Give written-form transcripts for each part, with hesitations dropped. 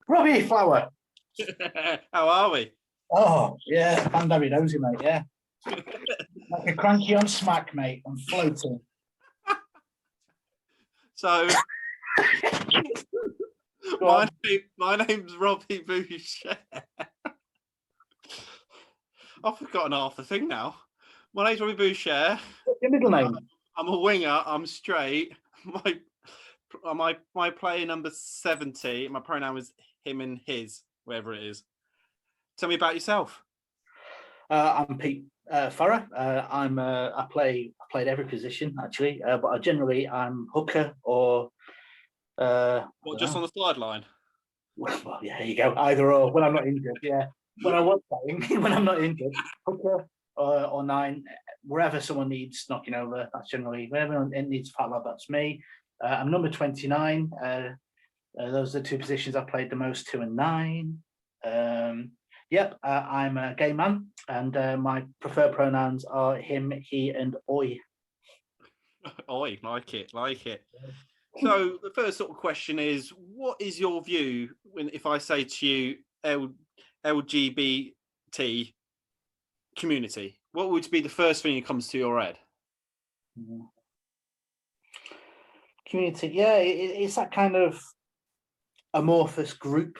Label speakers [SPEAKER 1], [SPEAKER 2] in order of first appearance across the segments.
[SPEAKER 1] Robbie Flower.
[SPEAKER 2] How are we?
[SPEAKER 1] Oh, yeah, Bandari nosy, mate, yeah. Like a cranky on smack, mate. I'm floating.
[SPEAKER 2] So, my name's Robbie Bouchier. I've forgotten half the thing now. My name's Robbie Bouchier.
[SPEAKER 1] What's your middle name?
[SPEAKER 2] I'm a winger. I'm straight. My player number 70. My pronoun is him and his, wherever it is. Tell me about yourself.
[SPEAKER 1] I'm Pete Farrar. I played every position actually, but generally I'm hooker or.
[SPEAKER 2] Just on the sideline?
[SPEAKER 1] Well, yeah, there you go. Either or. When I'm not injured, yeah. When I was playing, when I'm not injured, hooker or nine, wherever someone needs knocking over. That's generally whenever it needs a fat lad. That's me. I'm number 29. Those are the two positions I played the most, 2 and 9. Yep, I'm a gay man, and my preferred pronouns are him, he, and oi.
[SPEAKER 2] Oi, like it. So the first sort of question is, what is your view if I say to you LGBT community? What would be the first thing that comes to your head?
[SPEAKER 1] Community, yeah, it's that kind of amorphous group,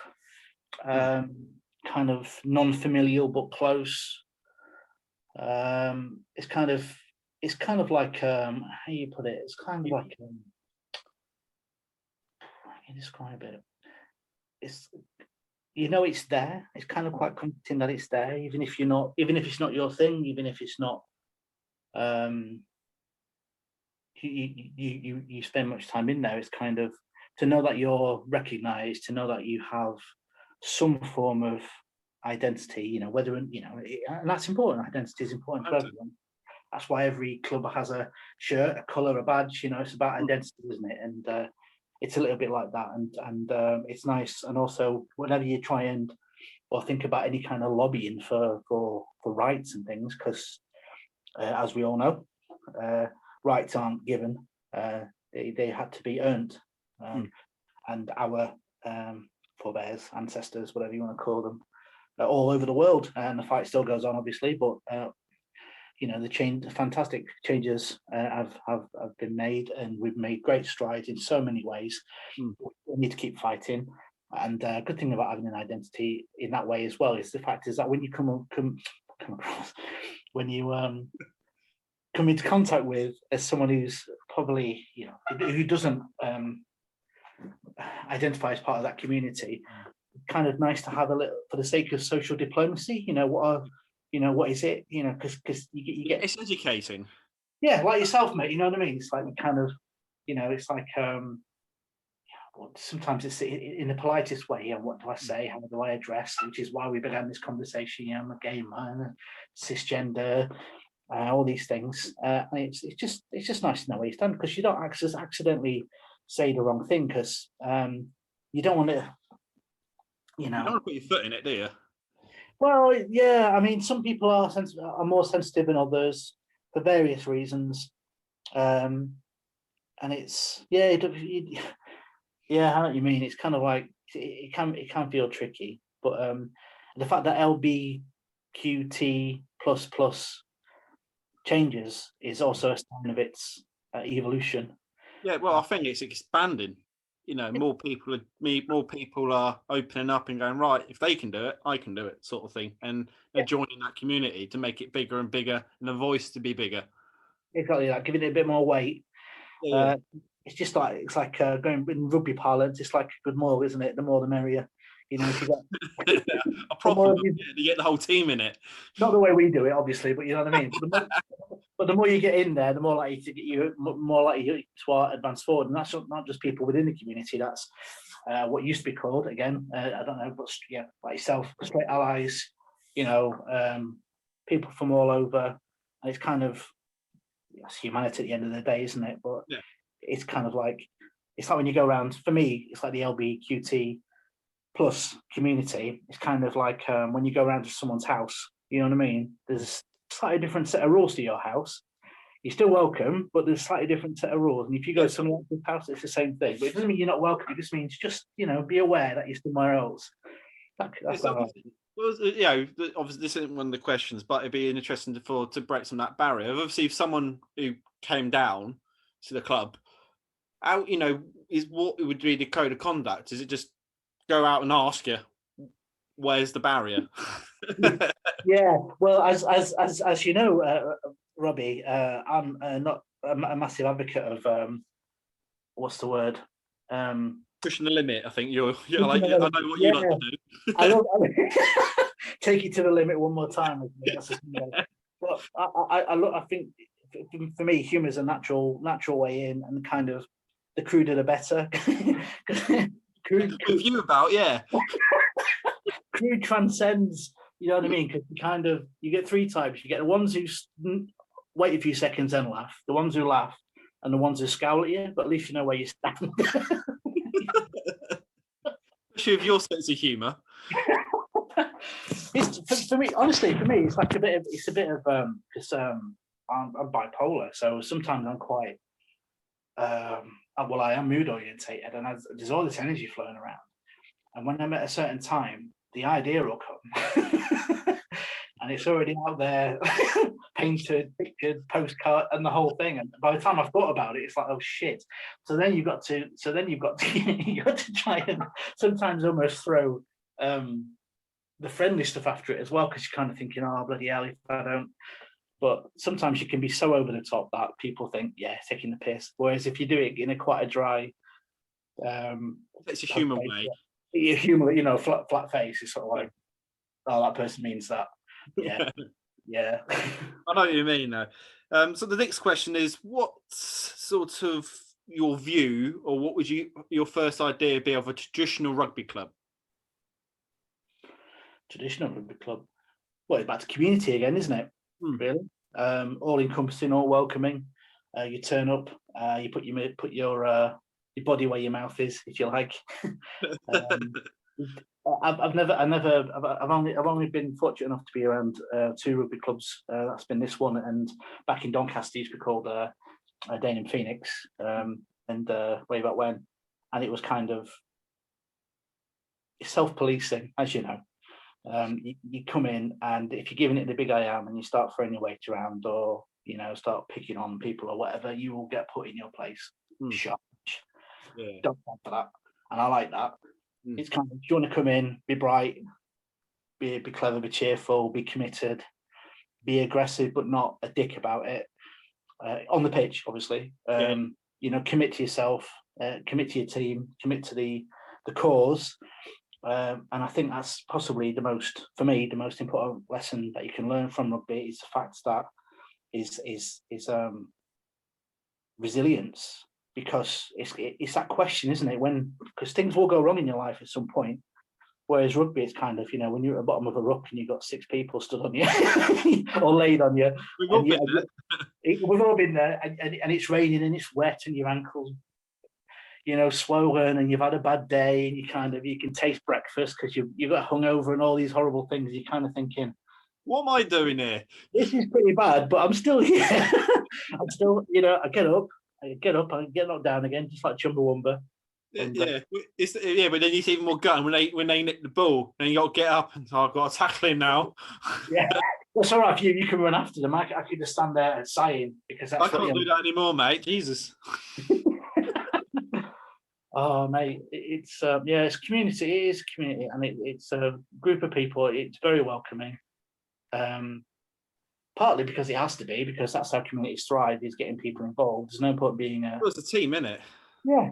[SPEAKER 1] kind of non-familial but close. It's kind of like how you put it. It's kind of like I can describe it. It's it's there. It's kind of quite comforting that it's there, even if it's not your thing, even if it's not. You spend much time in there. It's kind of to know that you're recognised, to know that you have some form of identity. Whether and that's important. Identity is important for everyone. That's why every club has a shirt, a colour, a badge. It's about identity, isn't it? And it's a little bit like that, and it's nice. And also, whenever you try or think about any kind of lobbying for rights and things, because as we all know, rights aren't given; they had to be earned. And our forebears, ancestors, whatever you want to call them, all over the world, and the fight still goes on, obviously. But the fantastic changes have been made, and we've made great strides in so many ways. We need to keep fighting, and a good thing about having an identity in that way as well is the fact is that when you come across, when you come into contact with as someone who's probably who doesn't identify as part of that community, kind of nice to have a little, for the sake of social diplomacy. What is it? Because you get
[SPEAKER 2] it's educating.
[SPEAKER 1] Yeah, like yourself, mate. You know what I mean? It's like kind of, it's like sometimes it's in the politest way. What do I say? How do I address? Which is why we began this conversation. I'm a gay man, cisgender, all these things. And it's just nice to know where you stand, because you don't accidentally say the wrong thing, because you don't want to. You don't
[SPEAKER 2] want to put your foot in it, do you?
[SPEAKER 1] Well, yeah. I mean, some people are more sensitive than others for various reasons, and it's I know what you mean. It's kind of like it can feel tricky, but the fact that LBQT plus changes is also a sign of its evolution.
[SPEAKER 2] Yeah, well, I think it's expanding. More people are opening up and going, right, if they can do it, I can do it, sort of thing. And they're joining that community to make it bigger and bigger, and the voice to be bigger.
[SPEAKER 1] Exactly, like giving it a bit more weight. Yeah. It's just like going in rugby parlance. It's like a good maul, isn't it? The more the merrier. If you got
[SPEAKER 2] a proper, you get the whole team in it.
[SPEAKER 1] Not the way we do it, obviously, but you know what I mean. But the more you get in there, the more likely to advance forward, and that's not just people within the community. That's what used to be called, again, I don't know, but yeah, like yourself, straight allies. People from all over, and it's kind of it's humanity at the end of the day, isn't it? But it's kind of like when you go around. For me, it's like the LBQT plus community. It's kind of like when you go around to someone's house. You know what I mean? There's a slightly different set of rules to your house. You're still welcome, but there's a slightly different set of rules. And if you go to someone else's house, it's the same thing. But it doesn't mean you're not welcome. It just means just, be aware that you're somewhere else. That's all right.
[SPEAKER 2] Well, obviously this isn't one of the questions, but it'd be interesting to break some of that barrier. Obviously, if someone who came down to the club, how is what would be the code of conduct? Is it just go out and ask you, where's the barrier?
[SPEAKER 1] Yeah, well, as you know, Robbie, I'm not a massive advocate of what's the word?
[SPEAKER 2] Pushing the limit. I think you're like, I know what you like to do.
[SPEAKER 1] I love take it to the limit one more time. But I think for me, humour is a natural way in, and kind of the cruder the better. Crude
[SPEAKER 2] you about, yeah.
[SPEAKER 1] Crude transcends, you know what I mean? Because you get three types. You get the ones who wait a few seconds and laugh, the ones who laugh, and the ones who scowl at you. But at least you know where you stand.
[SPEAKER 2] Especially with your sense of humour.
[SPEAKER 1] For me, honestly, it's like a bit of because I'm bipolar, so sometimes I'm quite I am mood orientated, and there's all this energy flowing around, and when I'm at a certain time, the idea will come, and it's already out there, painted, pictured, postcard, and the whole thing. And by the time I've thought about it, it's like, oh shit. So then you've got to you got to try and sometimes almost throw the friendly stuff after it as well, because you're kind of thinking, oh bloody hell, if I don't. But sometimes you can be so over the top that people think, yeah, taking the piss. Whereas if you do it in a quite a dry,
[SPEAKER 2] it's a humour way.
[SPEAKER 1] Humour, flat face. It's sort of like, oh, that person means that. Yeah, yeah.
[SPEAKER 2] I know what you mean, though. So the next question is, what sort of your view, or what would your first idea be of a traditional rugby club?
[SPEAKER 1] Traditional rugby club. Well, it's back to community again, isn't it? Really, all encompassing, all welcoming. You turn up, you put your body where your mouth is, if you like. I've only been fortunate enough to be around two rugby clubs. That's been this one, and back in Doncaster used to be called Dane and Phoenix, and way back when, and it was kind of self-policing, as you know. You come in, and if you're giving it the big I am and you start throwing your weight around, or start picking on people or whatever, you will get put in your place. Sharp. Yeah. Don't want for that, and I like that. It's kind of, you want to come in, be bright, be clever, be cheerful, be committed, be aggressive, but not a dick about it. On the pitch, obviously. Commit to yourself, commit to your team, commit to the cause. And I think that's possibly the most important lesson that you can learn from rugby is the fact that is resilience, because it's that question, isn't it? Because things will go wrong in your life at some point. Whereas rugby, it's kind of, when you're at the bottom of a ruck and you've got six people stood on you or laid on you. We've all been there, and it's raining and it's wet and your ankles, swollen, and you've had a bad day, and you can taste breakfast because you got hungover and all these horrible things. You're kind of thinking,
[SPEAKER 2] what am I doing here?
[SPEAKER 1] This is pretty bad, but I'm still here. I'm still, I get up, I get knocked down again, just like Chumbawamba.
[SPEAKER 2] Yeah, but then you see even more gutting when they nick the ball, and you got to get up and I've got to tackle him now.
[SPEAKER 1] Yeah, that's all right. You can run after them. I can just stand there and sighing because that's
[SPEAKER 2] I can't do that anymore, mate. Jesus.
[SPEAKER 1] Oh, mate, it's it's community. It is community, and it's a group of people. It's very welcoming. Partly because it has to be, because that's how communities thrive, is getting people involved. There's no point being a...
[SPEAKER 2] Well, it's a team, isn't it?
[SPEAKER 1] Yeah.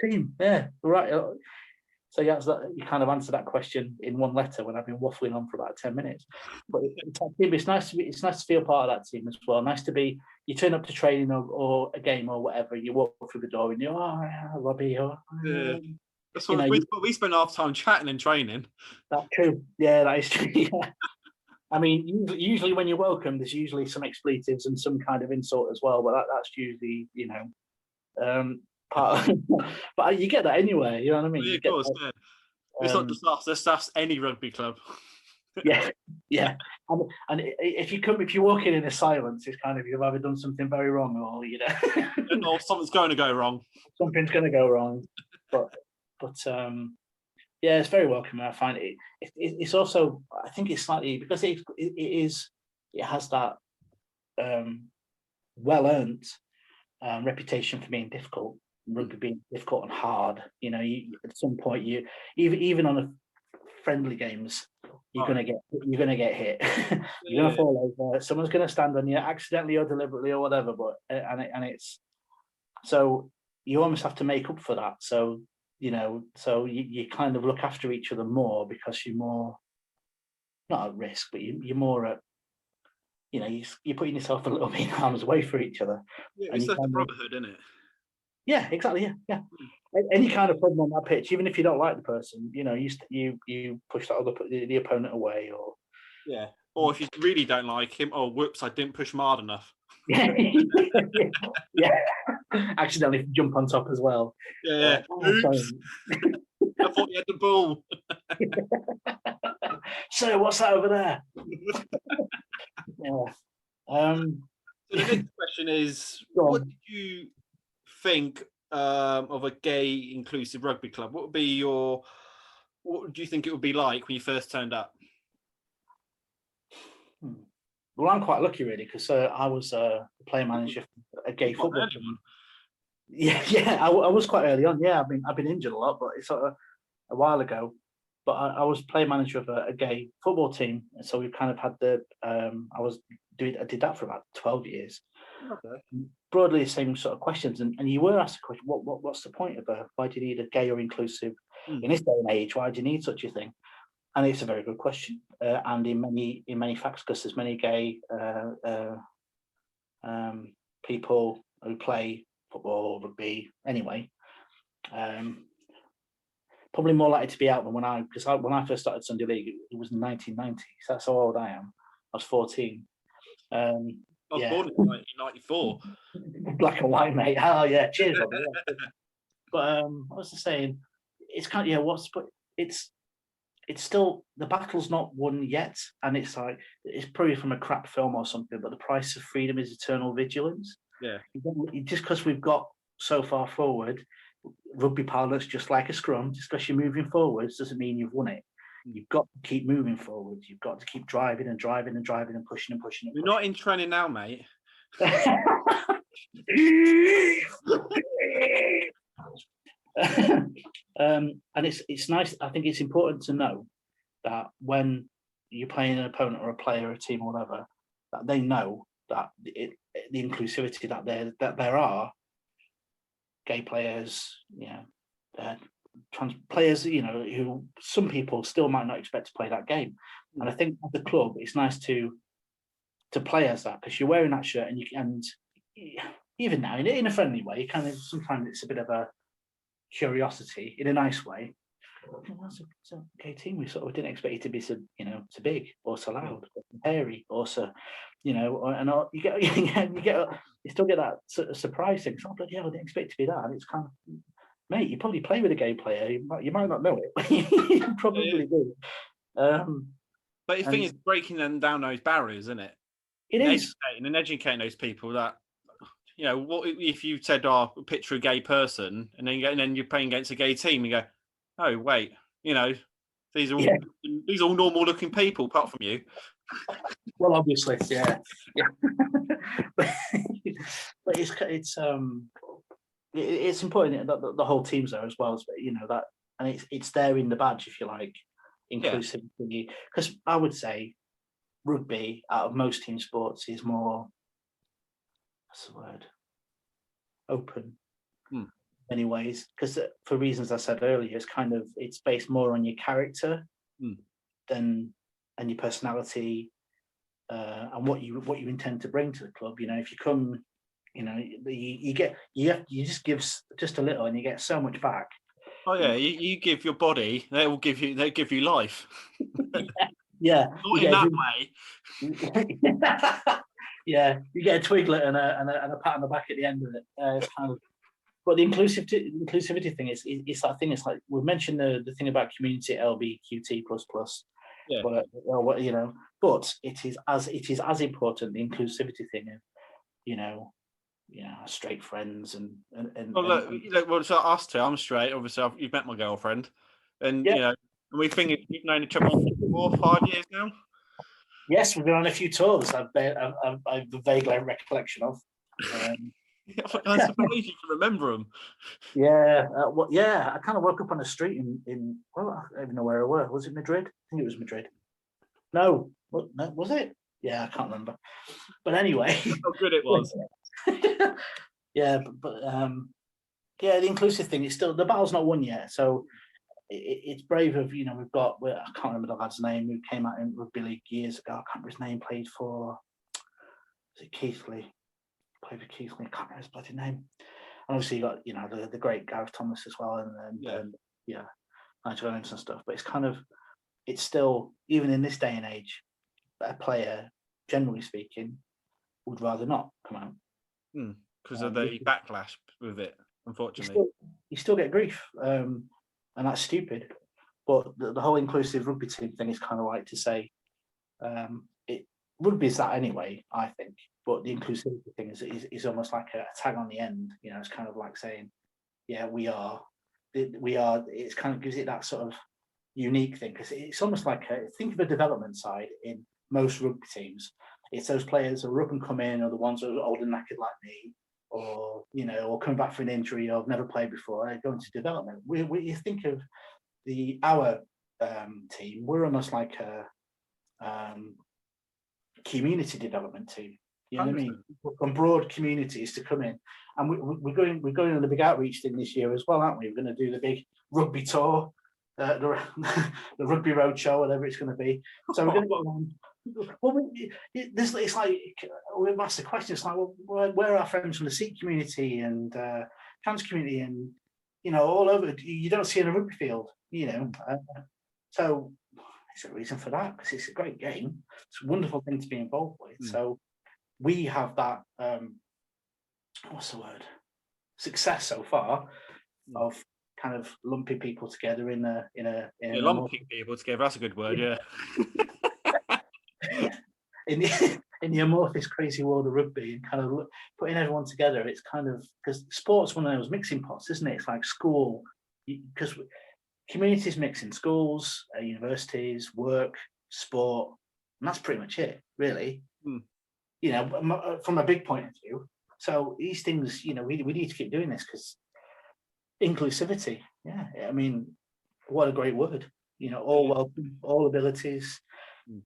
[SPEAKER 1] Team. Yeah, right. So you kind of answer that question in one letter when I've been waffling on for about 10 minutes. But it's nice to feel part of that team as well. Nice to be. You turn up to training or a game or whatever. You walk through the door and you're, Robbie.
[SPEAKER 2] Yeah. That's what we spend half time chatting and training. That's
[SPEAKER 1] true. Yeah, that is true. Yeah. I mean, usually when you're welcome, there's usually some expletives and some kind of insult as well. But that's usually, part of, but you get that anyway. You know what I mean?
[SPEAKER 2] Yeah, of course. Yeah. It's not just us. That's any rugby club.
[SPEAKER 1] Yeah, yeah. And if you walk in a silence, it's kind of you've either done something very wrong, or
[SPEAKER 2] Or something's going to go wrong.
[SPEAKER 1] something's going to go wrong. But yeah, it's very welcoming. I find it's also, I think it's slightly, because it has that well earned reputation for being difficult, rugby being difficult and hard. At some point, even on a friendly games, you're gonna get hit. You're gonna fall over. Someone's gonna stand on you accidentally or deliberately or whatever. But it's so you almost have to make up for that. So you kind of look after each other more, because you're more not at risk, but you're more at you're putting yourself a little bit in harm's way for each other.
[SPEAKER 2] Yeah, it's like a brotherhood, isn't it?
[SPEAKER 1] Yeah, exactly. Yeah. Any kind of problem on that pitch, even if you don't like the person, you push the opponent away, or
[SPEAKER 2] or if you really don't like him, oh whoops, I didn't push him hard enough.
[SPEAKER 1] yeah, accidentally jump on top as well.
[SPEAKER 2] Yeah. Oops. I thought you had the ball.
[SPEAKER 1] So what's that over there? Yeah.
[SPEAKER 2] So the next question is, what did you think of a gay inclusive rugby club? What do you think it would be like when you first turned up?
[SPEAKER 1] Well, I'm quite lucky, really, because I was a player manager for a gay football team. Yeah, I was quite early on. Yeah, I've been injured a lot, but it's sort of a while ago. But I was player manager of a gay football team, and so we kind of had I did that for about 12 years.
[SPEAKER 2] Okay.
[SPEAKER 1] Broadly the same sort of questions, and you were asked the question, what's the point of why do you need a gay or inclusive in this day and age? Why do you need such a thing? And it's a very good question, and in many facts, because there's many gay people who play football or rugby anyway. Probably more likely to be out than when I first started Sunday League, it was in 1990. So that's how old I am. I was 14.
[SPEAKER 2] I was born in 1994.
[SPEAKER 1] Black and white, mate. Oh yeah, cheers, Robbie. But what was I saying? It's kind of it's still, the battle's not won yet, and it's like it's probably from a crap film or something. But the price of freedom is eternal vigilance.
[SPEAKER 2] Yeah.
[SPEAKER 1] Just because we've got so far forward, rugby parlance, just like a scrum, just because you're moving forwards doesn't mean you've won it. You've got to keep moving forwards. You've got to keep driving and driving and driving and pushing and pushing.
[SPEAKER 2] You're not in training now, mate.
[SPEAKER 1] And it's nice. I think it's important to know that when you're playing an opponent or a player, or a team, or whatever, that they know that the inclusivity that there are gay players, trans players, who some people still might not expect to play that game. And I think at the club, it's nice to play as that, because you're wearing that shirt, and even now in a friendly way, kind of sometimes it's a bit of a curiosity in a nice way. That's a gay team. We sort of didn't expect you to be so big or so loud or hairy or so, and you still get that sort of surprise thing. So, I didn't expect it to be that. And it's kind of, mate, you probably play with a gay player. You might not know it. You probably do.
[SPEAKER 2] But the thing is, breaking them down those barriers, isn't it?
[SPEAKER 1] It is.
[SPEAKER 2] Educating those people that, what if you said, picture a gay person, and then you're playing against a gay team, and you go, oh wait, these are all normal looking people apart from you.
[SPEAKER 1] Well, obviously, yeah. but it's important that the whole team's there as well, that, and it's there in the badge, if you like, inclusivity. Because I would say rugby, out of most team sports, is more, what's the word, open. Many ways, because for reasons I said earlier, it's based more on your character and your personality, and what you intend to bring to the club. If you come, you just give just a little, and you get so much back.
[SPEAKER 2] Oh yeah, you give your body, they give you life.
[SPEAKER 1] Yeah,
[SPEAKER 2] not in that way.
[SPEAKER 1] Yeah, you get a twiglet and a pat on the back at the end of it. It's kind of. But the inclusivity thing is that thing. It's like we mentioned the thing about community LBQT++.
[SPEAKER 2] Yeah.
[SPEAKER 1] but but it is as important, the inclusivity thing of straight friends and
[SPEAKER 2] Well, look, well, so us two, I'm straight. Obviously, you've met my girlfriend, and
[SPEAKER 1] yeah.
[SPEAKER 2] and we think we've known each other for 4 or 5 years now.
[SPEAKER 1] Yes, we've been on a few tours. I've a vague recollection of.
[SPEAKER 2] I'm surprised you can remember them.
[SPEAKER 1] Yeah, I kind of woke up on a street in well, I don't even know where I were. Was it Madrid? I think it was Madrid. No, was it? Yeah, I can't remember. But anyway,
[SPEAKER 2] How good it was.
[SPEAKER 1] Yeah, yeah, the inclusive thing is still, the battle's not won yet. So it's brave of we've got, I can't remember the lad's name who came out in rugby league years ago. I can't remember his name. Played for, was it Keith Lee? Played for Keith Lee. I can't remember his bloody name. And obviously you got the great Gareth Thomas as well, and Nigel Owens and stuff. But it's still, even in this day and age, a player, generally speaking, would rather not come out
[SPEAKER 2] because of the backlash with it. Unfortunately,
[SPEAKER 1] you still get grief, and that's stupid. But the whole inclusive rugby team thing is kind of like to say, rugby is that anyway, I think. But the inclusivity thing is almost like a tag on the end. It's kind of like saying, yeah, we are. It's kind of gives it that sort of unique thing, because it's almost like think of a development side in most rugby teams. It's those players who are up and come in, or the ones who are old and knackered like me, or or come back for an injury, or have never played before, and go into development. You think of our team, we're almost like a community development team. You know what I mean? From broad communities to come in, and we're going on the big outreach thing this year as well, aren't we? We're going to do the big rugby tour, the rugby road show, whatever it's going to be. So we're going to go around. Well, it's like we've asked the question. It's like, well, where are our friends from the Sikh community and trans community, and all over? You don't see in a rugby field, so there's a reason for that, because it's a great game. It's a wonderful thing to be involved with. So we have that. What's the word? Success so far of kind of lumping people together in a
[SPEAKER 2] lumping people together. That's a good word. Yeah.
[SPEAKER 1] in the amorphous, crazy world of rugby, and kind of putting everyone together. It's kind of, because sport's one of those mixing pots, isn't it? It's like school, because communities mix in schools, universities, work, sport, and that's pretty much it, really. From a big point of view. So these things, we need to keep doing this, because inclusivity. Yeah, I mean, what a great word. All welcome, all abilities.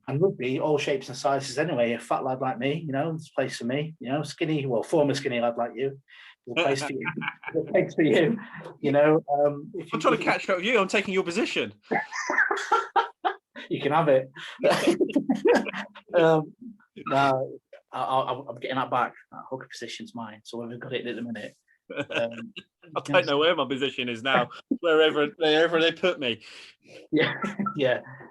[SPEAKER 1] And rugby, all shapes and sizes anyway. A fat lad like me, there's a place for me. Skinny, former skinny lad like you, there's a place for you. There's a place for you.
[SPEAKER 2] I'm trying to catch up with you. I'm taking your position.
[SPEAKER 1] You can have it. No, I'm getting that back. That hooker position's mine, so we've got it at the minute.
[SPEAKER 2] I don't know where my position is now. wherever they put me.
[SPEAKER 1] Yeah.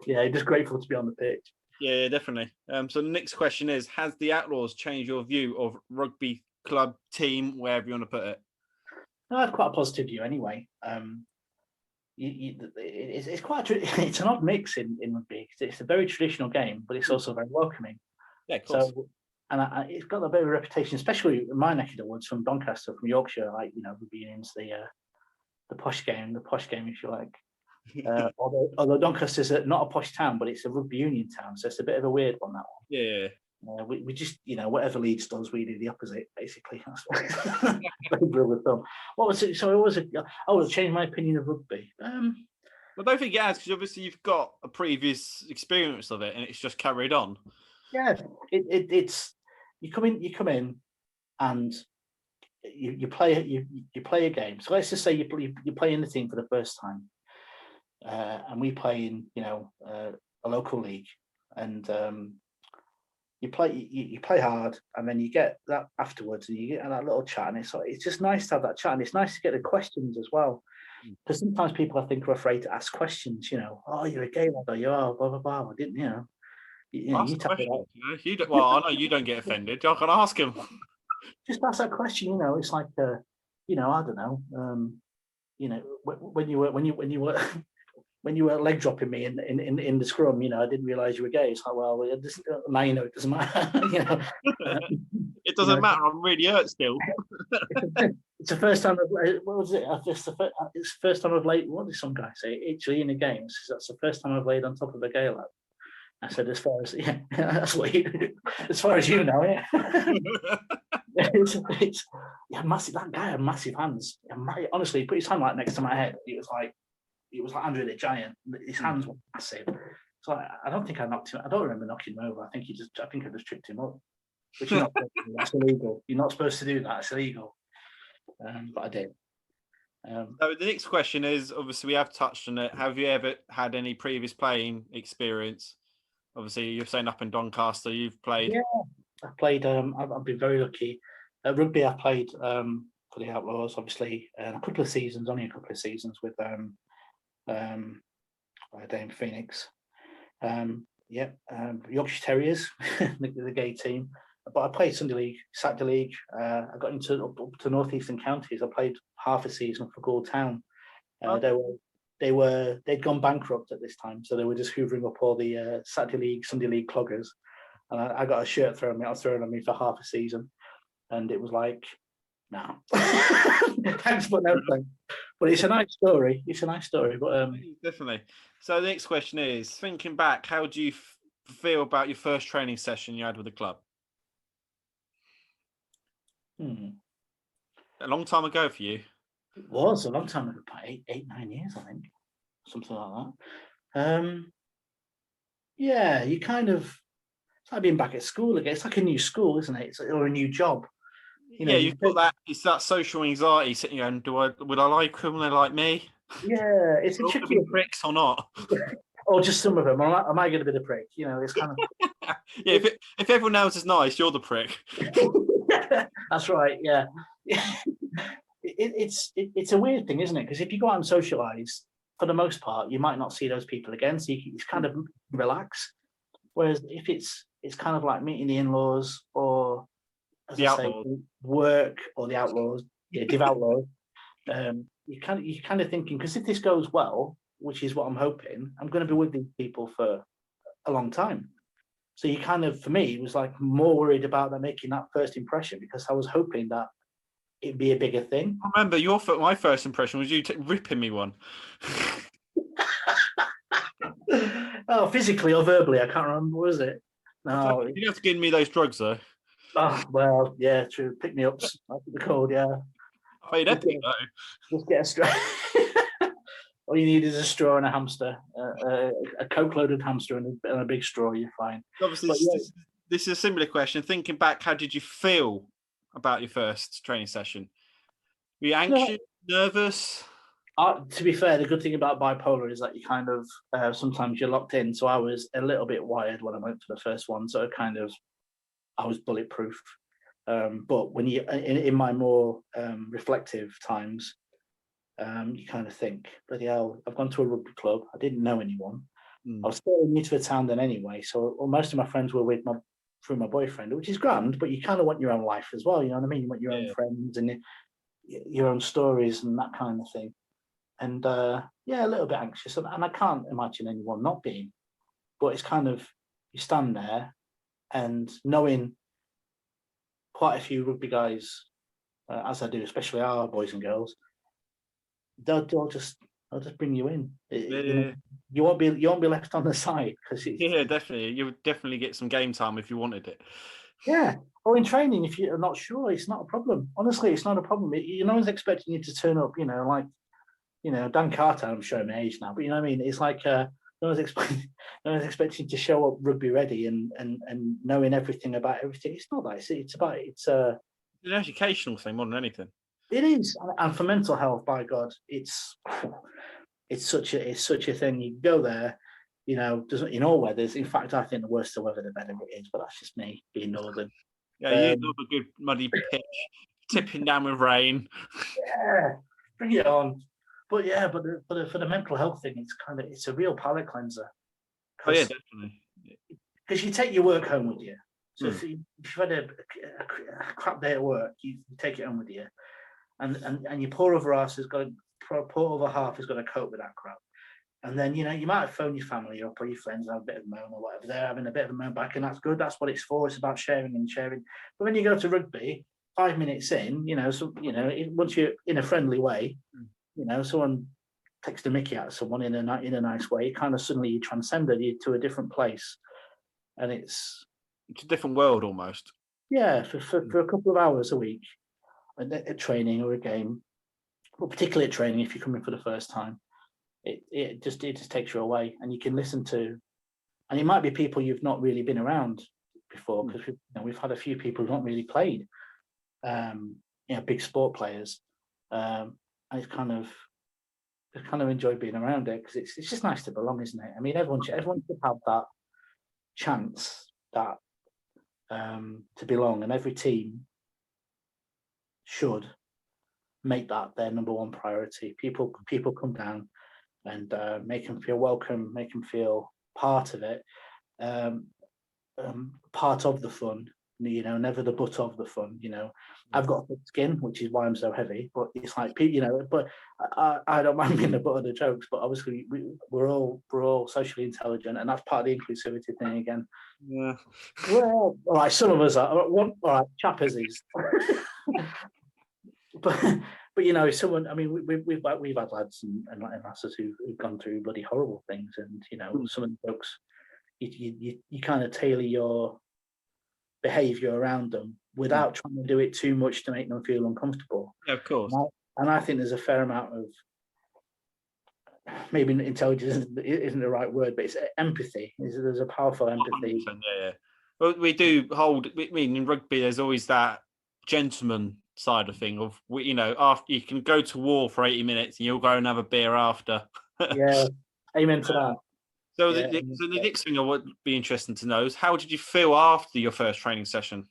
[SPEAKER 1] Just grateful to be on the pitch.
[SPEAKER 2] Yeah, definitely. So the next question is: has the Outlaws changed your view of rugby club, team, wherever you want to put it?
[SPEAKER 1] No, I have quite a positive view anyway. It's quite it's an odd mix in rugby. It's a very traditional game, but it's also very welcoming.
[SPEAKER 2] Yeah, of course.
[SPEAKER 1] So, and it's got a bit of a reputation, especially in my neck of the woods, from Doncaster, from Yorkshire. Like being into the posh game, if you like. Although Doncaster's not a posh town, but it's a rugby union town, so it's a bit of a weird one, that one.
[SPEAKER 2] Yeah.
[SPEAKER 1] We just whatever Leeds does, we do the opposite, basically. That's what was it? So it was it changed my opinion of rugby.
[SPEAKER 2] I don't think it has, because obviously you've got a previous experience of it, and it's just carried on.
[SPEAKER 1] Yeah, it's you come in, and you play a game. So let's just say you play in the team for the first time, and we play in a local league, and you play hard, and then you get that afterwards, and you get that little chat, and it's just nice to have that chat, and it's nice to get the questions as well, because sometimes people, I think, are afraid to ask questions. Oh, you're a gay lad, or you are blah blah blah. I didn't, you tell me that.
[SPEAKER 2] Well, I know you don't get offended. I can ask him.
[SPEAKER 1] Just ask that question. It's like, I don't know. When you were when you were leg dropping me in the scrum, I didn't realise you were gay. It's like, well, now it doesn't matter.
[SPEAKER 2] It doesn't matter. I'm really hurt still.
[SPEAKER 1] It's the first time. What was it? It's the first time I've laid. What did some guy say? Actually, in the games, that's the first time I've laid on top of a gay lad. I said, as far as that's what as far as you know, yeah. it's massive. That guy had massive hands. Honestly, he put his hand like next to my head. It was like Andre the Giant. His hands were massive. So I don't think I knocked him. I don't remember knocking him over. I think I just tripped him up. Which you're not supposed to do. That's illegal. You're not supposed to do that. It's illegal. But I did.
[SPEAKER 2] So the next question is, obviously we have touched on it. Have you ever had any previous playing experience? Obviously, you're saying up in Doncaster, you've played.
[SPEAKER 1] Yeah, I played. I've been very lucky. At rugby, I played for the Outlaws, obviously, only a couple of seasons with Dame Phoenix. Yorkshire Terriers, the gay team. But I played Sunday League, Saturday League. I got up to North Eastern Counties. I played half a season for Gould Town. They'd gone bankrupt at this time, so they were just hoovering up all the Saturday League, Sunday League cloggers. And I got a shirt thrown on me for half a season, and it was like, no, thanks but no thanks. But it's a nice story. But
[SPEAKER 2] definitely. So the next question is, thinking back, how do you feel about your first training session you had with the club? A long time ago for you.
[SPEAKER 1] It was a long time ago, 8-9 years, I think, something like that. Yeah, you kind of, it's like being back at school again. It's like a new school, isn't it? Or a new job.
[SPEAKER 2] You've got that. It's that social anxiety sitting there. And would I like them? They like me?
[SPEAKER 1] Yeah, it's a tricky
[SPEAKER 2] pricks or not,
[SPEAKER 1] or just some of them. I might get a bit of prick. It's kind of
[SPEAKER 2] if everyone else is nice, you're the prick.
[SPEAKER 1] That's right. Yeah, it's a weird thing, isn't it? Because if you go out and socialise, for the most part, you might not see those people again, so you kind of relax. Whereas if it's kind of like meeting the in-laws or, as I say, work or the Outlaws, Div Outlaws, you're kind of thinking, because if this goes well, which is what I'm hoping, I'm going to be with these people for a long time. So you kind of, for me, was like more worried about them making that first impression, because I was hoping that it'd be a bigger thing.
[SPEAKER 2] I remember my first impression was you ripping me one.
[SPEAKER 1] Oh, physically or verbally, I can't remember. Was it? No,
[SPEAKER 2] you didn't have to give me those drugs though.
[SPEAKER 1] Oh well, yeah, true. Pick me ups. That's what they're called. Yeah.
[SPEAKER 2] I paid epic though.
[SPEAKER 1] Just get a straw. All you need is a straw and a hamster, a coke-loaded hamster and a big straw. You're fine.
[SPEAKER 2] Obviously, this is a similar question. Thinking back, how did you feel about your first training session? Were you anxious, nervous?
[SPEAKER 1] To be fair, the good thing about bipolar is that you kind of sometimes you're locked in. So I was a little bit wired when I went for the first one. So I was bulletproof. But when you in my more reflective times, you kind of think, bloody hell, I've gone to a rugby club. I didn't know anyone. I was still new to the town then anyway. So most of my friends were through my boyfriend, which is grand, but you kind of want your own life as well. You know what I mean? You want your own friends and your own stories and that kind of thing. And a little bit anxious. And I can't imagine anyone not being. But it's kind of, you stand there and knowing quite a few rugby guys, as I do, especially our boys and girls, they'll just bring you in. You won't be left on the side, because
[SPEAKER 2] definitely, you would definitely get some game time if you wanted it.
[SPEAKER 1] Yeah, or in training if you're not sure, it's not a problem. Honestly, it's not a problem. No one's expecting you to turn up. Dan Carter. I'm showing my age now, but you know what I mean. It's like no one's expecting to show up rugby ready and knowing everything about everything. It's not that. It's
[SPEAKER 2] an educational thing more than anything.
[SPEAKER 1] It is, and for mental health, by God, it's such a thing. You go there, in all weathers. In fact, I think the worse the weather, the better it is. But that's just me being northern.
[SPEAKER 2] Yeah, you love a good muddy pitch, tipping down with rain.
[SPEAKER 1] Yeah, bring it on. But for the mental health thing, it's a real palate cleanser.
[SPEAKER 2] Oh yeah, definitely.
[SPEAKER 1] Because you take your work home with you. So if you've had a crap day at work, you take it home with you. And your poor other half has got to cope with that crap. And then, you might phone your family up or your friends and have a bit of a moan or whatever. They're having a bit of a moan back, and that's good. That's what it's for. It's about sharing and sharing. But when you go to rugby, 5 minutes in, once you're in a friendly way, someone takes the mickey out of someone in a nice way, it kind of suddenly you transcended you to a different place. And it's
[SPEAKER 2] a different world almost.
[SPEAKER 1] Yeah, for a couple of hours a week at training or a game, but particularly at training if you're coming for the first time. It just takes you away, and you can listen to, and it might be people you've not really been around before, because we've had a few people who've not really played, big sport players, and it's kind of enjoyed being around it, because it's just nice to belong, isn't it? I mean, everyone should have that chance that to belong, and every team should make that their number one priority. People come down and make them feel welcome, make them feel part of it, part of the fun, never the butt of the fun. I've got thick skin, which is why I'm so heavy, but it's like, but I don't mind being the butt of the jokes, but obviously we're all socially intelligent, and that's part of the inclusivity thing again.
[SPEAKER 2] Yeah.
[SPEAKER 1] Well, all right, some of us are. All right, chappers. But someone, I mean, we've had lads and lasses who've gone through bloody horrible things, and some of the folks, you kind of tailor your behaviour around them without trying to do it too much to make them feel uncomfortable.
[SPEAKER 2] Yeah, of course.
[SPEAKER 1] And I think there's a fair amount of, maybe intelligence isn't the right word, but it's empathy. There's a powerful empathy.
[SPEAKER 2] Yeah. Well, we do hold. I mean, in rugby, there's always that gentleman side of thing of, after you can go to war for 80 minutes and you'll go and have a beer after.
[SPEAKER 1] Yeah, amen to that.
[SPEAKER 2] So the next thing I would be interesting to know is, how did you feel after your first training session?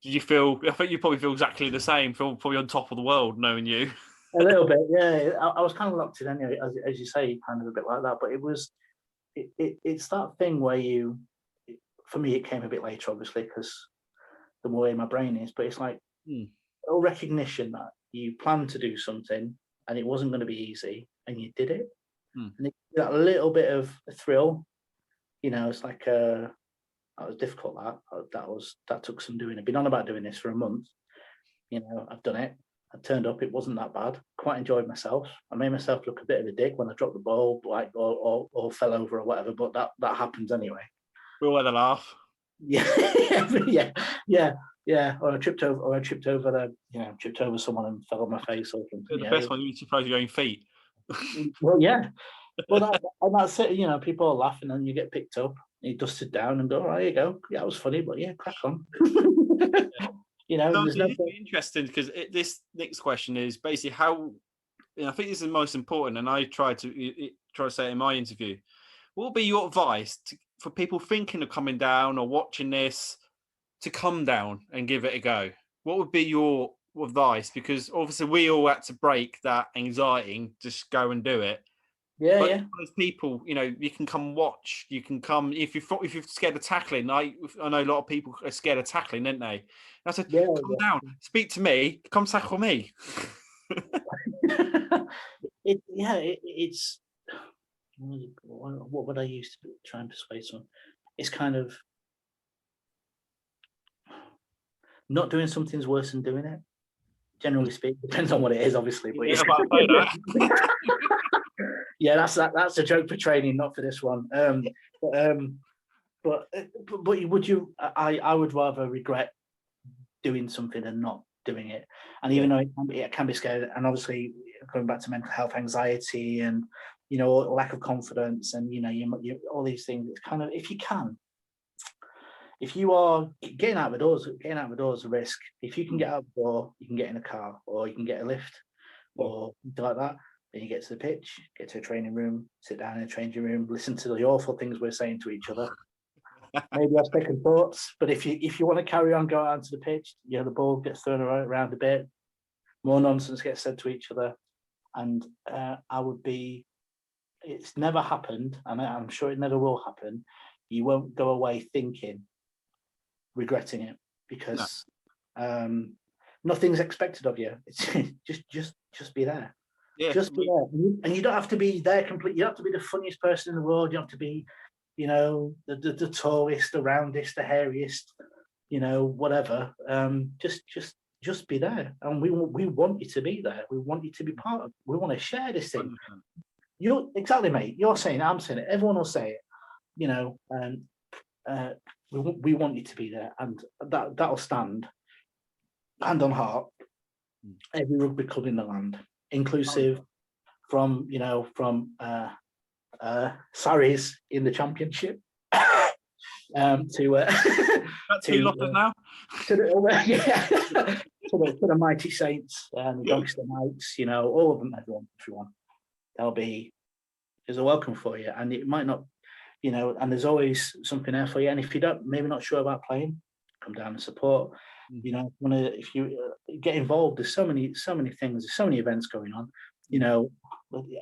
[SPEAKER 2] Did you feel? I think you probably feel exactly the same. Feel probably on top of the world, knowing you.
[SPEAKER 1] A little bit, yeah. I was kind of locked in anyway, as you say, kind of a bit like that. But it's that thing where for me, it came a bit later, obviously, because the way my brain is. But it's like a recognition that you planned to do something and it wasn't going to be easy, and you did it. And that little bit of a thrill, it's like that was difficult. That took some doing. I've been on about doing this for a month. I've done it. I turned up. It wasn't that bad. Quite enjoyed myself. I made myself look a bit of a dick when I dropped the ball, or fell over or whatever. But that happens anyway.
[SPEAKER 2] We'll let a laugh.
[SPEAKER 1] Yeah, yeah. Or I tripped over someone and fell on my face or something.
[SPEAKER 2] The best one, you're surprised you're going feet.
[SPEAKER 1] Well, yeah. Well, that's it. People are laughing, and you get picked up. And you dust it down and go, "Oh, there you go. Yeah, it was funny, but yeah, crack on." There's
[SPEAKER 2] it's interesting, because this next question is basically how. I think this is the most important, and I try to say it in my interview. What would be your advice for people thinking of coming down or watching this to come down and give it a go? What would be your advice? Because obviously we all had to break that anxiety and just go and do it.
[SPEAKER 1] Yeah,
[SPEAKER 2] but
[SPEAKER 1] yeah.
[SPEAKER 2] Those people, you can come watch. You can come if you're scared of tackling. I know a lot of people are scared of tackling, aren't they? And I said, come down, speak to me, come tackle me.
[SPEAKER 1] It's what would I use to try and persuade someone? It's kind of not doing something's worse than doing it. Generally speaking, depends on what it is, obviously. But yeah, that's a joke for training, not for this one. But would you? I would rather regret doing something and not doing it. And even though it can be scary, and obviously going back to mental health, anxiety, and lack of confidence, and you all these things. It's kind of, if you are getting out of the doors is a risk. If you can get out the door, you can get in a car, or you can get a lift, or something like that. Then you get to the pitch, get to a training room, sit down in a changing room, listen to the awful things we're saying to each other. Maybe have second thoughts. But if you want to carry on, go out onto the pitch, the ball gets thrown around a bit, more nonsense gets said to each other. And it's never happened, and I'm sure it never will happen. You won't go away regretting it, because nothing's expected of you. It's just be there.
[SPEAKER 2] Yeah,
[SPEAKER 1] Just be there, and you don't have to be there completely. You don't have to be the funniest person in the world. You don't have to be, the tallest, the roundest, the hairiest, whatever. Just be there, and we want you to be there. We want you to be part of. We want to share this thing.
[SPEAKER 2] 100%.
[SPEAKER 1] You're exactly, mate. You're saying it, I'm saying it. Everyone will say it. We want you to be there, and that'll stand hand on heart. Every rugby club in the land, inclusive from Sarries in the Championship to
[SPEAKER 2] Two lotters now.
[SPEAKER 1] to the Mighty Saints and the Doncaster Knights, all of them, everyone. There's a welcome for you, and it might not, and there's always something there for you. And if you don't, maybe not sure about playing, come down and support. If you get involved, there's so many things, there's so many events going on.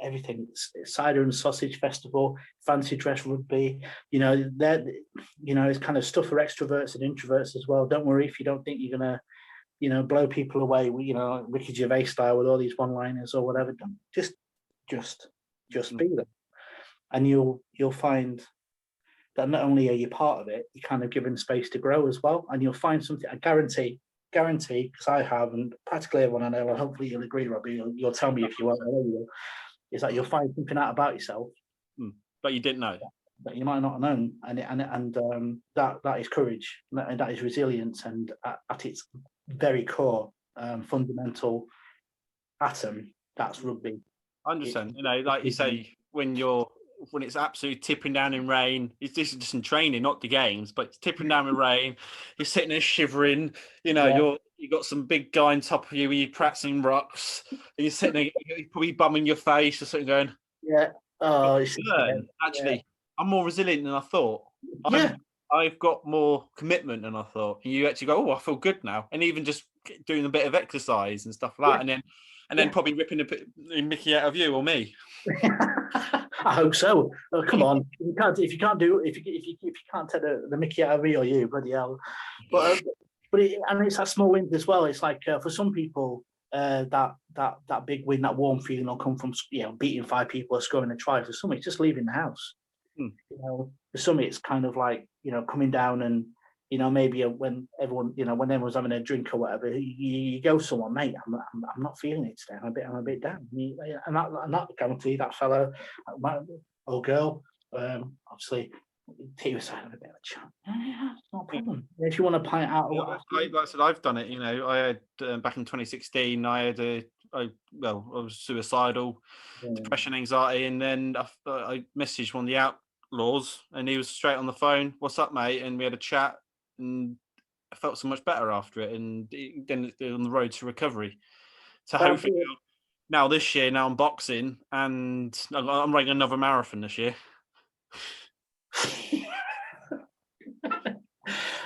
[SPEAKER 1] Everything, cider and sausage festival, fancy dress rugby. It's kind of stuff for extroverts and introverts as well. Don't worry if you don't think you're gonna, blow people away. Ricky Gervais style with all these one-liners or whatever. Just be there, and you'll find that not only are you part of it, you're kind of given space to grow as well, and you'll find something. I guarantee, because I have, and practically everyone I know, and hopefully you'll agree, Robbie. You'll tell me if you won't. I know you will. Is that you'll find something out about yourself,
[SPEAKER 2] but you didn't know
[SPEAKER 1] that you might not have known, and that is courage, and that is resilience, and at its very core, fundamental atom, that's rugby.
[SPEAKER 2] 100%. Like you say, when it's absolutely tipping down in rain, it's just in training, not the games, but it's tipping down in rain. You're sitting there shivering. You got some big guy on top of you when you're practicing rucks, and you're sitting there, you're probably bumming your face or something, going,
[SPEAKER 1] "Yeah,
[SPEAKER 2] actually, I'm more resilient than I thought.
[SPEAKER 1] Yeah,
[SPEAKER 2] I've got more commitment than I thought." And you actually go, "Oh, I feel good now," and even just doing a bit of exercise and stuff like that, and then probably ripping the Mickey out of you or me.
[SPEAKER 1] I hope so. Oh, come on, if you can't take the Mickey out of me or you, bloody hell. But it's that small win as well. It's like for some people, that big win, that warm feeling will come from beating 5 people or scoring a try. For some, it's just leaving the house. For some, it's kind of like coming down and maybe when everyone's having a drink or whatever, you go somewhere, mate. I'm not feeling it today. I'm a bit down. And that guarantee that fella or girl, obviously, take you aside and a bit of a chat. Yeah, no problem. If you want to pint out,
[SPEAKER 2] like I said, I've done it. I had back in 2016. I was suicidal, depression, anxiety, and then I messaged one of the Outlaws, and he was straight on the phone. "What's up, mate?" And we had a chat. And I felt so much better after it, and then on the road to recovery. So hopefully now this year, now I'm boxing, and I'm running another marathon this year.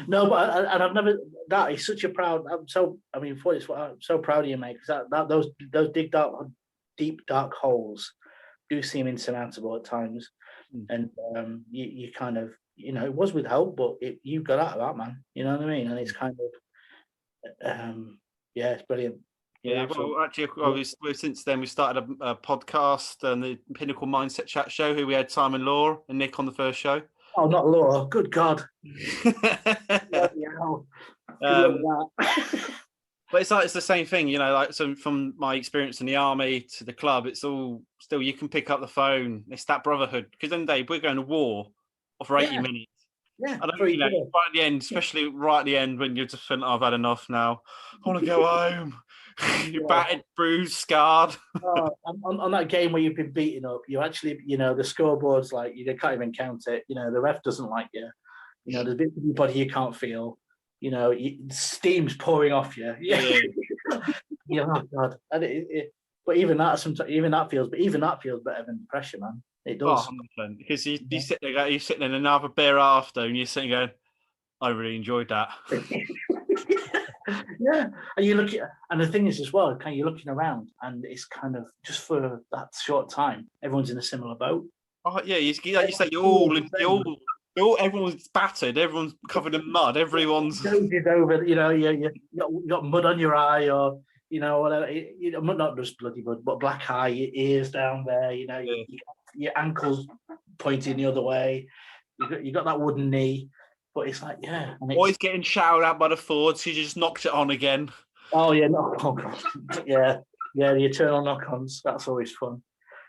[SPEAKER 1] No, but I've never. That is such a proud. I'm so proud of you, mate. Because those deep dark holes do seem insurmountable at times, and you kind of. It was with help, but you got out of that, man. You know what I mean? And it's kind of, it's brilliant.
[SPEAKER 2] Well, actually, since then we started a podcast and the Pinnacle Mindset Chat Show. Who we had Simon Law and Nick on the first show.
[SPEAKER 1] Oh, not Law! Good God!
[SPEAKER 2] But it's the same thing, so from my experience in the army to the club, it's all still you can pick up the phone. It's that brotherhood, because then we're going to war for 80 minutes.
[SPEAKER 1] Yeah,
[SPEAKER 2] I don't right at the end, especially right at the end when you're just thinking, I've had enough now. I want to go home. You're battered, bruised, scarred.
[SPEAKER 1] On that game where you've been beaten up, you actually, the scoreboard's like, you can't even count it. The ref doesn't like you. There's bits of your body you can't feel. Steam's pouring off you. Yeah. Oh God. And but even that feels better than depression, man. It does.
[SPEAKER 2] 100%. Because you sit there, you're sitting in another beer after, and you're sitting going, I really enjoyed that.
[SPEAKER 1] Yeah, and and the thing is as well, you're looking around, and it's kind of just for that short time, everyone's in a similar boat.
[SPEAKER 2] Oh yeah, you say everyone's battered, everyone's covered in mud, everyone's
[SPEAKER 1] over. You got mud on your eye, or you know, whatever, not just bloody bud, but black eye, your ears down there, you know, your ankles pointing the other way. You got that wooden knee, but it's like, yeah. And
[SPEAKER 2] Always getting shouted at by the forwards. He just knocks it on again.
[SPEAKER 1] Oh yeah, oh god, yeah, the eternal knock-ons. That's always fun.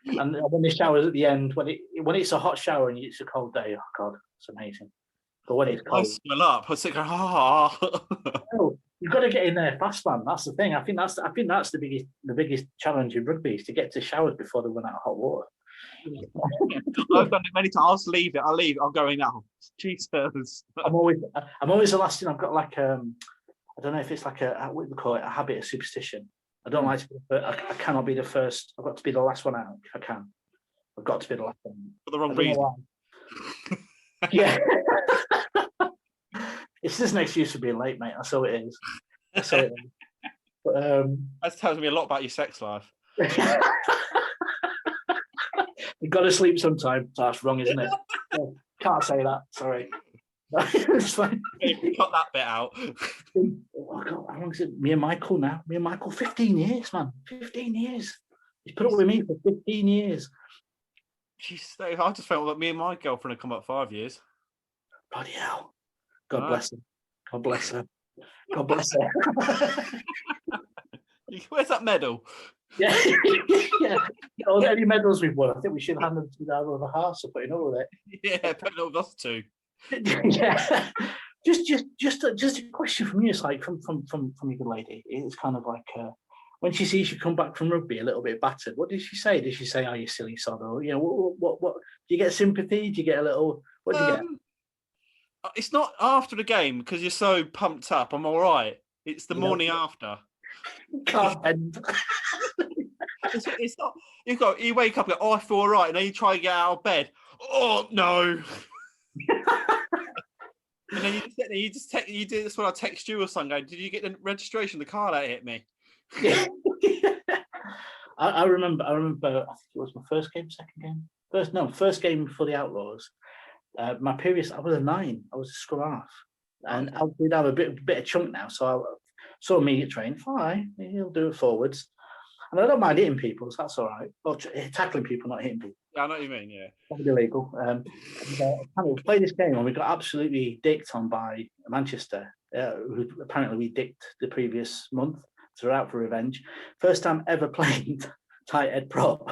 [SPEAKER 1] And when the showers at the end, when it's a hot shower and it's a cold day, oh god, it's amazing. But when it's cold,
[SPEAKER 2] I smell up. I was thinking,
[SPEAKER 1] oh, you've got to get in there fast, man. That's the thing. I think that's the biggest challenge in rugby is to get to showers before they run out of hot water.
[SPEAKER 2] I've done it many times. I'll just leave it. I'll go in now. Jesus.
[SPEAKER 1] I'm always the last thing. I've got like I don't know if it's like what do we call it, a habit of superstition. I don't like to be I cannot be the first. I've got to be the last one out if I can. I've got to be the last one.
[SPEAKER 2] For the wrong reason.
[SPEAKER 1] Yeah. It's just an excuse for being late, mate. That's all it is. But,
[SPEAKER 2] that tells me a lot about your sex life.
[SPEAKER 1] You've got to sleep sometime. That's wrong, isn't it? Can't say that. Sorry. It's like,
[SPEAKER 2] cut that bit out.
[SPEAKER 1] Oh God, how long is it? Me and Michael now. 15 years, man. 15 years. He's put up with me for 15 years.
[SPEAKER 2] Jeez, I just felt like me and my girlfriend had come up 5 years.
[SPEAKER 1] Bloody hell. God bless her. God bless her. God bless her.
[SPEAKER 2] Where's that medal?
[SPEAKER 1] Yeah. Yeah. Any medals we've won, I think we should hand them to our other half for putting up with it.
[SPEAKER 2] Yeah, putting up with us too.
[SPEAKER 1] Yeah. Just a question from you. It's like from your good lady. It's kind of like when she sees you come back from rugby a little bit battered, what did she say? Did she say, "Oh, you silly sod"? Or what? Do you get sympathy? Do you get a little? What do you get?
[SPEAKER 2] It's not after the game because you're so pumped up. I'm all right. It's the morning after.
[SPEAKER 1] Can't end.
[SPEAKER 2] It's not. You wake up and go, "Oh, I feel all right," and then you try to get out of bed. Oh no. And then you do this when I text you or something. Going, did you get the registration? The car that hit me.
[SPEAKER 1] Yeah. I remember. I think it was my first game, second game, first game for the Outlaws. I was a 9. I was a scrum half, and I did have a bit of chunk now. So I saw immediate training. Fine, he'll do it forwards, and I don't mind hitting people. So that's all right. Or tackling people, not hitting people.
[SPEAKER 2] Yeah, I know what you mean. Yeah,
[SPEAKER 1] that'd be illegal. We played this game and we got absolutely dicked on by Manchester, who apparently we dicked the previous month. So we're out for revenge. First time ever played tight head prop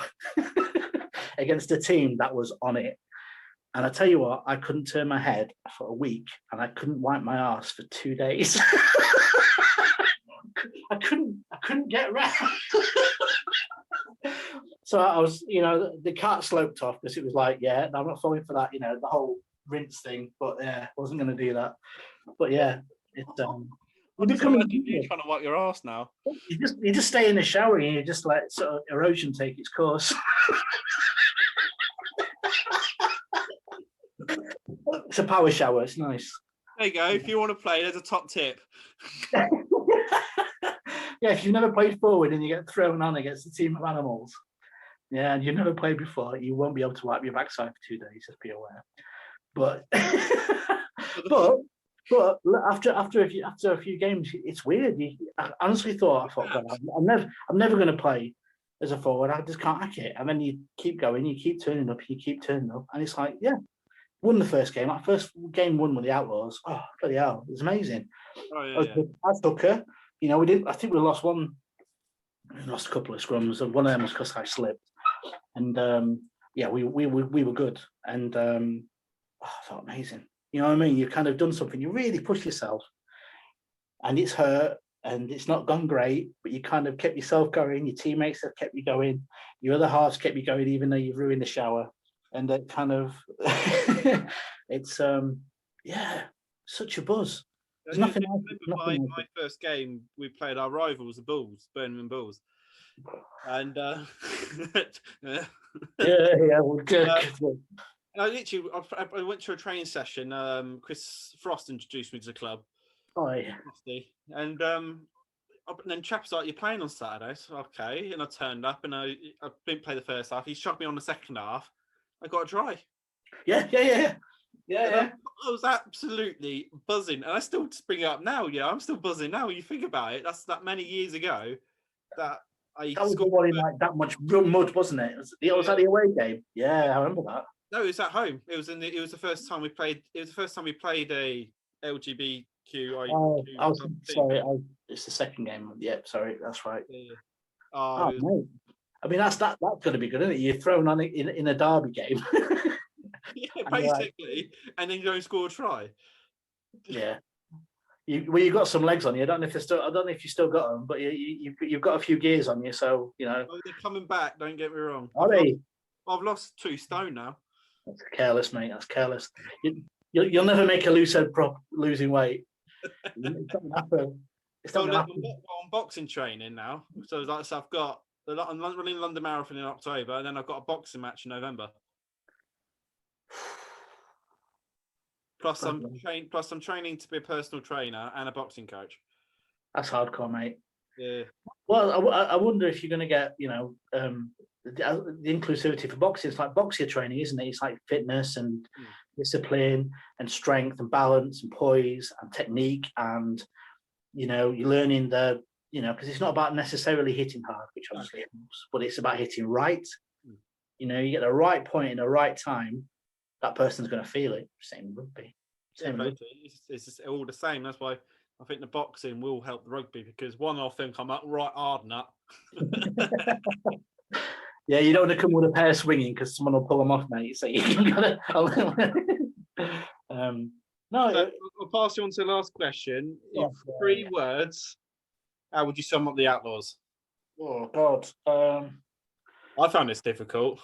[SPEAKER 1] against a team that was on it. And I tell you what, I couldn't turn my head for a week and I couldn't wipe my arse for 2 days. I couldn't get around. So I was, the cart sloped off because it was like, yeah, I'm not falling for that, the whole rinse thing. But yeah, I wasn't going to do that. But yeah, it's
[SPEAKER 2] you're trying to wipe your ass now.
[SPEAKER 1] You just stay in the shower and you just let sort of erosion take its course. It's a power shower. It's nice.
[SPEAKER 2] There you go. If you want to play, there's a top tip.
[SPEAKER 1] Yeah, if you've never played forward and you get thrown on against a team of animals, yeah, and you've never played before, you won't be able to wipe your backside for 2 days. Just be aware. But but after a few games, it's weird. I honestly thought, God, I'm never going to play as a forward. I just can't hack it. And then you keep going, you keep turning up, and it's like, yeah, won the first game. That first game won with the Outlaws. Oh, bloody hell, it was amazing.
[SPEAKER 2] Oh, yeah.
[SPEAKER 1] I took her. We didn't. I think we lost one. We lost a couple of scrums, and one of them was because I slipped. And yeah, we were good, and I felt amazing. You know what I mean? You've kind of done something. You really push yourself, and it's hurt, and it's not gone great, but you kind of kept yourself going. Your teammates have kept you going. Your other halves kept you going, even though you've ruined the shower. And it kind of, it's yeah, such a buzz. There's nothing else.
[SPEAKER 2] My first game, we played our rivals, the Bulls, Birmingham Bulls, and
[SPEAKER 1] yeah, well, good.
[SPEAKER 2] I literally, I went to a training session. Chris Frost introduced me to the club.
[SPEAKER 1] Oh yeah.
[SPEAKER 2] And then chaps like, "You're playing on Saturday?" So, okay, and I turned up, and I didn't play the first half. He shot me on the second half. I got a try.
[SPEAKER 1] Yeah.
[SPEAKER 2] I was absolutely buzzing, and I still bring it up now. Yeah, I'm still buzzing now. When you think about it, that's that many years ago. that I
[SPEAKER 1] That was the
[SPEAKER 2] scored.
[SPEAKER 1] one in like that much mud, wasn't it? Was that the away game? Yeah, I remember that.
[SPEAKER 2] No, it was at home. It was the first time we played. It was the first time we played a LGBTQI.
[SPEAKER 1] Oh, I was sorry. It's the second game. Yeah, sorry, that's right.
[SPEAKER 2] Yeah.
[SPEAKER 1] Oh, mate. I mean, that's going to be good, isn't it? You're thrown on in a derby game.
[SPEAKER 2] Yeah, basically, and then you don't score a try.
[SPEAKER 1] Yeah. You've got some legs on you. I don't know if you still got them, but you've got a few gears on you. So
[SPEAKER 2] Oh, they're coming back. Don't get me wrong.
[SPEAKER 1] Are they?
[SPEAKER 2] I've lost 2 stone now.
[SPEAKER 1] That's careless, mate. That's careless. You'll never make a loose head prop losing weight. It's not gonna happen.
[SPEAKER 2] I'm boxing training now, so I've got I'm running London Marathon in October, and then I've got a boxing match in November. Plus, I'm training to be a personal trainer and a boxing coach.
[SPEAKER 1] That's hardcore, mate.
[SPEAKER 2] Yeah.
[SPEAKER 1] Well, I wonder if you're going to get, the inclusivity for boxing. It's like boxer training, isn't it? It's like fitness and discipline and strength and balance and poise and technique, and you're learning because it's not about necessarily hitting hard, which obviously helps, but it's about hitting right. You get the right point in the right time. That person's going to feel it. Same rugby.
[SPEAKER 2] It's all the same. That's why I think the boxing will help the rugby, because one, I think I'm up right hard enough.
[SPEAKER 1] Yeah, you don't want to come with a pair swinging because someone will pull them off, mate. So you gotta. No.
[SPEAKER 2] So I'll pass you on to the last question. In 3 words, how would you sum up the Outlaws?
[SPEAKER 1] Oh God.
[SPEAKER 2] I found this difficult.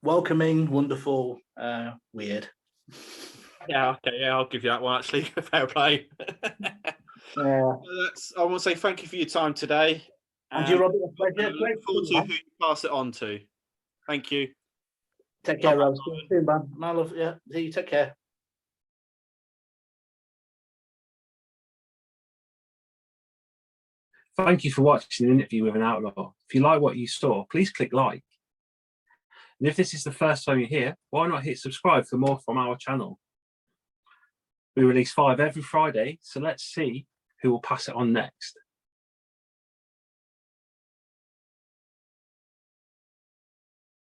[SPEAKER 1] Welcoming, wonderful, weird.
[SPEAKER 2] Yeah, okay, yeah, I'll give you that one, actually. Fair play.
[SPEAKER 1] Yeah.
[SPEAKER 2] I want to say thank you for your time today.
[SPEAKER 1] And you, Robbie, a pleasure.
[SPEAKER 2] Look forward to who you pass it on to. Thank you.
[SPEAKER 1] Take care, Rob. See you soon, man. My love, yeah. See you. Take care.
[SPEAKER 3] Thank you for watching an interview with an outlaw. If you like what you saw, please click like. And if this is the first time you're here, why not hit subscribe for more from our channel? We release 5 every Friday, so let's see who will pass it on next.